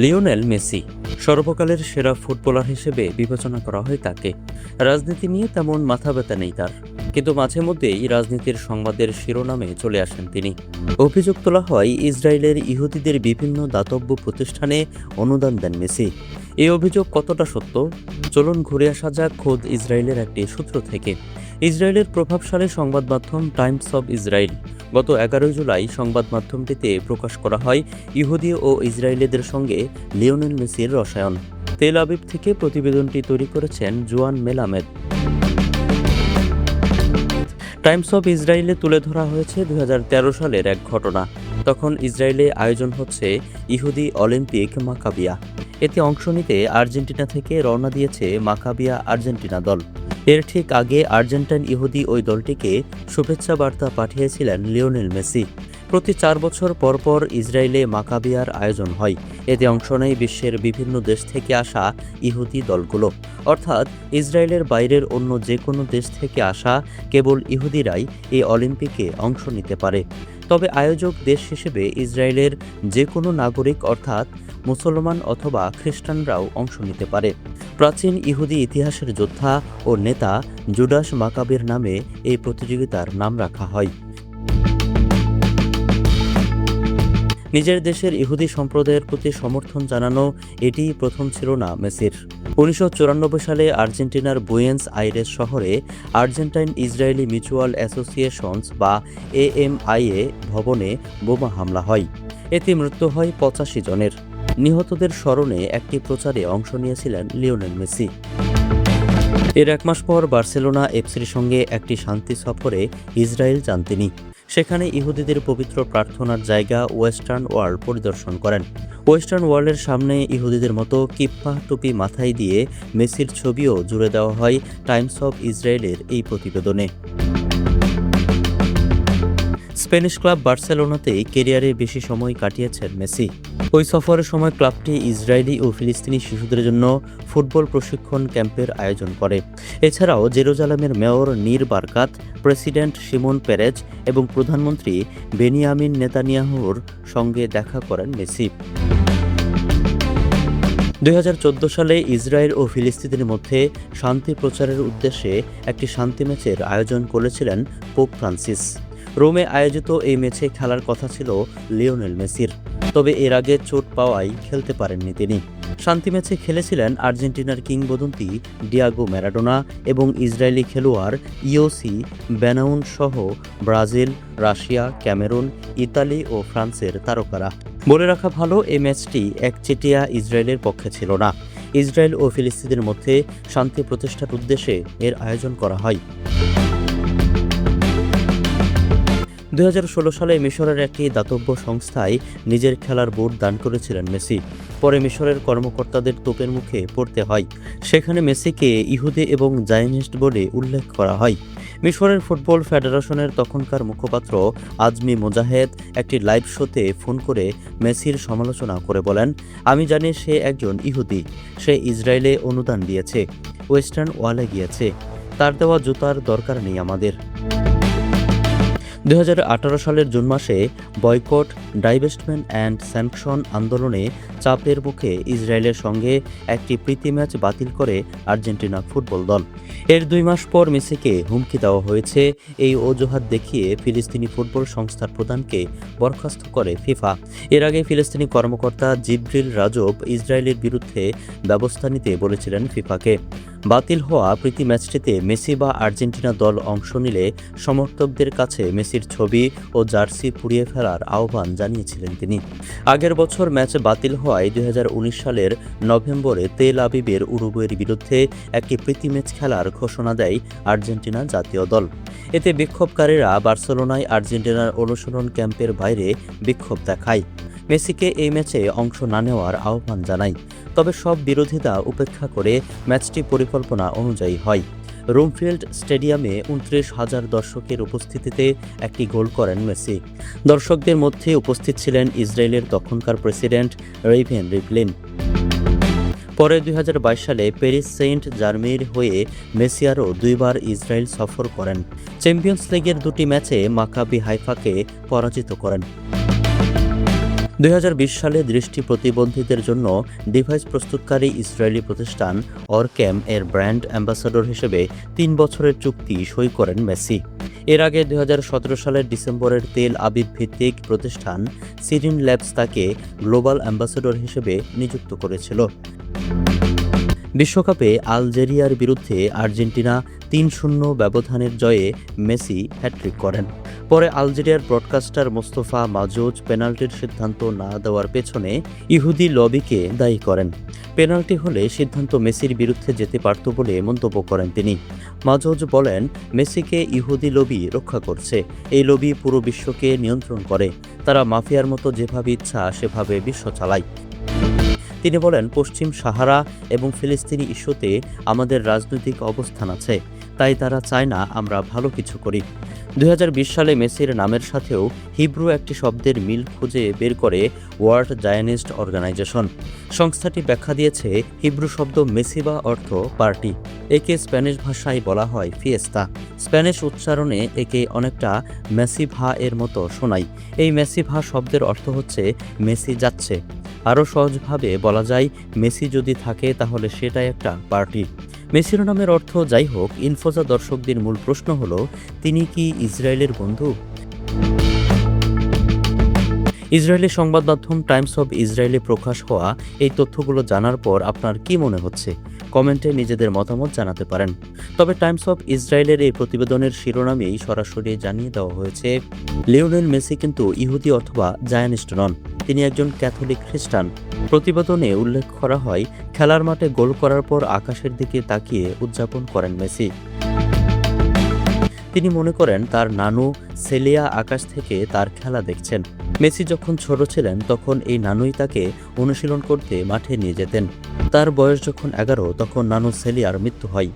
Lionel Messi সর্বকালের সেরা footballer হিসেবে বিবেচনা করা হয় তাকে। রাজনীতি নিয়ে তেমন মাথা ব্যথা নেই তার, কিন্তু মাঝে মধ্যেই রাজনীতির সংবাদের শিরোনামে চলে আসেন তিনি। অভিযোগ তোলা হয় ইসরায়েলের ইহুদিদের বিভিন্ন দাতব্য প্রতিষ্ঠানে অনুদান দেন মেসি। এই অভিযোগ কতটা সত্য, চলুন ঘুরে আসা যাক খোদ ইসরায়েলের একটি সূত্র থেকে। ইসরায়েলের প্রভাবশালী সংবাদ মাধ্যম টাইমস অব ইসরায়েল গত 11 জুলাই সংবাদ মাধ্যমটিতে প্রকাশ করা হয় ইহুদি ও ইসরায়েলিদের সঙ্গে লিওনেল মেসির রসায়ন। তেল আবিব থেকে প্রতিবেদনটি তৈরি করেছেন জোয়ান মেলামেদ। টাইমস অব ইসরায়েলে তুলে ধরা হয়েছে 2013 সালের এক ঘটনা। তখন ইসরায়েলে আয়োজন হচ্ছে ইহুদি অলিম্পিক মাকাবিয়া। এতে অংশ নিতে আর্জেন্টিনা থেকে রওনা দিয়েছে মাকাবিয়া আর্জেন্টিনা দল। এর ঠিক আগে আর্জেন্টাইন ইহুদি ওই দলটিকে শুভেচ্ছা বার্তা পাঠিয়েছিলেন লিওনেল মেসি। প্রতি 4 বছর পর পর ইসরায়েলে মাকাবিয়ার আয়োজন হয়। এতে অংশ নেয় বিশ্বের বিভিন্ন দেশ থেকে আসা ইহুদি দলগুলো, অর্থাৎ ইসরায়েলের বাইরের অন্য যে কোনো দেশ থেকে আসা কেবল ইহুদিরাই এই অলিম্পিকে অংশ নিতে পারে। তবে আয়োজক দেশ হিসেবে ইসরায়েলের যে কোনো নাগরিক অর্থাৎ মুসলমান অথবা খ্রিস্টানরাও অংশ নিতে পারে। প্রাচীন ইহুদি ইতিহাসের যোদ্ধা ও নেতা জুডাস মাকাবির নামে এই প্রতিযোগিতার নাম রাখা হয়। নিজের দেশের ইহুদি সম্প্রদায়ের প্রতি সমর্থন জানানো এটিই প্রথম ছিল না মেসির। 1994 সালে আর্জেন্টিনার বুয়েন্স আইরেস শহরে আর্জেন্টাইন ইসরায়েলি মিউচুয়াল অ্যাসোসিয়েশনস বা AMIA ভবনে বোমা হামলা হয়। এতে মৃত্যু হয় 85 জনের। নিহতদের স্মরণে একটি প্রচারে অংশ নিয়েছিলেন লিওনেল মেসি। এর 1 মাস পর বার্সেলোনা এফসির সঙ্গে একটি শান্তি সফরে ইসরায়েল যান তিনি। সেখানে ইহুদিদের পবিত্র প্রার্থনার জায়গা ওয়েস্টার্ন ওয়াল পরিদর্শন করেন। ওয়েস্টার্ন ওয়ালের সামনে ইহুদিদের মতো কিপ্পা টুপি মাথায় দিয়ে মেসির ছবিও জুড়ে দেওয়া হয় টাইমস অব ইসরায়েলের এই প্রতিবেদনে। স্প্যানিশ ক্লাব বার্সেলোনাতেই ক্যারিয়ারে বেশি সময় কাটিয়েছেন মেসি। ওই সফরের সময় ক্লাবটি ইসরায়েলি ও ফিলিস্তিনি শিশুদের জন্য ফুটবল প্রশিক্ষণ ক্যাম্পের আয়োজন করে। এছাড়াও জেরুজালেমের মেয়র নীর বারকাত, প্রেসিডেন্ট শিমন পেরেজ এবং প্রধানমন্ত্রী বেনিয়ামিন নেতানিয়াহুর সঙ্গে দেখা করেন মেসি। 2014 সালে ইসরায়েল ও ফিলিস্তিনের মধ্যে শান্তি প্রচারের উদ্দেশ্যে একটি শান্তি ম্যাচের আয়োজন করেছিলেন পোপ ফ্রান্সিস। রোমে আয়োজিত এই ম্যাচে খেলার কথা ছিল লিওনেল মেসির, তবে এর আগে চোট পাওয়ায় খেলতে পারেননি তিনি। শান্তি ম্যাচে খেলেছিলেন আর্জেন্টিনার কিংবদন্তি ডিয়াগো ম্যারাডোনা এবং ইসরায়েলি খেলোয়াড় ইওসি বেনাউন সহ ব্রাজিল, রাশিয়া, ক্যামেরুন, ইতালি ও ফ্রান্সের তারকারা। বলে রাখা ভালো, এই ম্যাচটি একচেটিয়া ইসরায়েলের পক্ষে ছিল না। ইসরায়েল ও ফিলিস্তিনের মধ্যে শান্তি প্রতিষ্ঠার উদ্দেশ্যে এর আয়োজন করা হয়। 2016 সালে মিশরের একটি দাতব্য সংস্থায় নিজের খেলার বোর্ড দান করেছিলেন মেসি। পরে মিশরের কর্মকর্তাদের তোপের মুখে পড়তে হয়। সেখানে মেসিকে ইহুদি এবং জায়নিস্ট বলে উল্লেখ করা হয়। মিশরের ফুটবল ফেডারেশনের তখনকার মুখপাত্র আজমি মোজাহেদ একটি লাইভ শোতে ফোন করে মেসির সমালোচনা করে বলেন, আমি জানি সে একজন ইহুদি, সে ইসরায়েলে অনুদান দিয়েছে, ওয়েস্টার্ন ওয়ালে গিয়েছে, তার দেওয়া জুতার দরকার নেই আমাদের। 2018 সালের জুন মাসে বয়কট, ডাইভেস্টমেন্ট অ্যান্ড স্যাংশন আন্দোলনে চাপের মুখে ইসরায়েলের সঙ্গে একটি প্রীতি ম্যাচ বাতিল করে আর্জেন্টিনা ফুটবল দল। এর 2 মাস পর মেসিকে হুমকি দেওয়া হয়েছে। এই অজুহাত দেখিয়ে ফিলিস্তিনি ফুটবল সংস্থার প্রধানকে বরখাস্ত করে ফিফা। এর আগে ফিলিস্তিনি কর্মকর্তা জিব্রিল রাজব ইসরায়েলের বিরুদ্ধে ব্যবস্থা নিতে বলেছিলেন ফিফাকে। বাতিল হওয়া প্রীতি ম্যাচটিতে মেসি বা আর্জেন্টিনা দল অংশ নিলে সমর্থকদের কাছে মেসির ছবি ও জার্সি পুড়িয়ে ফেলার আহ্বান জানিয়েছিলেন তিনি। আগের বছর ম্যাচ বাতিল হওয়ায় 2019 সালের নভেম্বরে তেল আবিবের উরুগুয়ের বিরুদ্ধে একটি প্রীতি ম্যাচ খেলার ঘোষণা দেয় আর্জেন্টিনা জাতীয় দল। এতে বিক্ষোভকারীরা বার্সেলোনায় আর্জেন্টিনার অনুশীলন ক্যাম্পের বাইরে বিক্ষোভ দেখায়। মেসিকে এই ম্যাচে অংশ না নেওয়ার আহ্বান জানায়। তবে সব বিরোধিতা উপেক্ষা করে ম্যাচটি পরিকল্পনা অনুযায়ী হয়। রুমফিল্ড স্টেডিয়ামে 29,000 দর্শকের উপস্থিতিতে একটি গোল করেন মেসি। দর্শকদের মধ্যে উপস্থিত ছিলেন ইসরায়েলের তখনকার প্রেসিডেন্ট রেভেন রিভলিন। পরে 2022 সালে প্যারিস সেন্ট জার্মেইর হয়ে মেসি আরও 2 বার ইসরায়েল সফর করেন। চ্যাম্পিয়ন্স লিগের 2টি ম্যাচে মাকাবি হাইফাকে পরাজিত করেন। 2020 সালে দৃষ্টি প্রতিবন্ধীদের জন্য ডিভাইস প্রস্তুতকারী ইসরায়েলি প্রতিষ্ঠান অরক্যাম এর ব্র্যান্ড অ্যাম্বাসাডর হিসেবে 3 বছরের চুক্তি সই করেন মেসি। এর আগে 2017 সালের ডিসেম্বরের তেল আবিব ভিত্তিক প্রতিষ্ঠান সিরিন ল্যাবস তাকে গ্লোবাল অ্যাম্বাসাডর হিসেবে নিযুক্ত করেছিল। বিশ্বকাপে আলজেরিয়ার বিরুদ্ধে আর্জেন্টিনা 3-0 ব্যবধানের জয়ে মেসি হ্যাট্রিক করেন। পরে আলজেরিয়ার ব্রডকাস্টার মোস্তফা মাজোজ পেনাল্টির সিদ্ধান্ত না দেওয়ার পেছনে ইহুদি লবিকে দায়ী করেন। পেনাল্টি হলে সিদ্ধান্ত মেসির বিরুদ্ধে যেতে পারত বলে মন্তব্য করেন তিনি। মাজোজ বলেন, মেসিকে ইহুদি লবি রক্ষা করছে। এই লবি পুরো বিশ্বকে নিয়ন্ত্রণ করে। তারা মাফিয়ার মতো যেভাবে ইচ্ছা সেভাবে বিশ্ব চালায়। তিনি বলেন, পশ্চিম সাহারা এবং ফিলিস্তিনি ইস্যুতে আমাদের রাজনৈতিক অবস্থান আছে, তাই তারা চায় না আমরা ভালো কিছু করি। 2020 সালে মেসির নামের সাথেও হিব্রু একটি শব্দের মিল খুঁজে বের করে ওয়ার্ল্ড জায়নিস্ট অর্গানাইজেশন। সংস্থাটি ব্যাখ্যা দিয়েছে, হিব্রু শব্দ মেসিবা অর্থ পার্টি। একে স্প্যানিশ ভাষায় বলা হয় ফিয়েস্তা। স্প্যানিশ উচ্চারণে একে অনেকটা মেসিভা এর মতো শোনায়। এই মেসিভা শব্দের অর্থ হচ্ছে মেসি যাচ্ছে। আরও সহজভাবে বলা যায়, মেসি যদি থাকে তাহলে সেটাই একটা পার্টি। মেসির নামের অর্থ যাই হোক, ইনফোজা দর্শকদের মূল প্রশ্ন হলো, তিনি কি ইসরায়েলের বন্ধু? ইসরায়েলি সংবাদ মাধ্যম টাইমস অব ইসরায়েলে প্রকাশ হওয়া এই তথ্যগুলো জানার পর আপনার কি মনে হচ্ছে? কমেন্টে নিজেদের মতামত জানাতে পারেন। তবে টাইমস অব ইসরায়েলের এই প্রতিবেদনের শিরোনামেই সরাসরি জানিয়ে দেওয়া হয়েছে, লিওনেল মেসি কিন্তু ইহুদি অথবা জায়নিস্ট নন, তিনি একজন ক্যাথলিক খ্রিস্টান। প্রতিবেদনে উল্লেখ করা হয়, খেলার মাঠে গোল করার পর আকাশের দিকে তাকিয়ে উদযাপন করেন মেসি। তিনি মনে করেন তার নানু সেলিয়া আকাশ থেকে তার খেলা দেখছেন। মেসি যখন ছোট ছিলেন তখন এই নানুই তাকে অনুশীলন করতে মাঠে নিয়ে যেতেন। তার বয়স যখন 11 তখন নানু সেলিয়ার মৃত্যু হয়।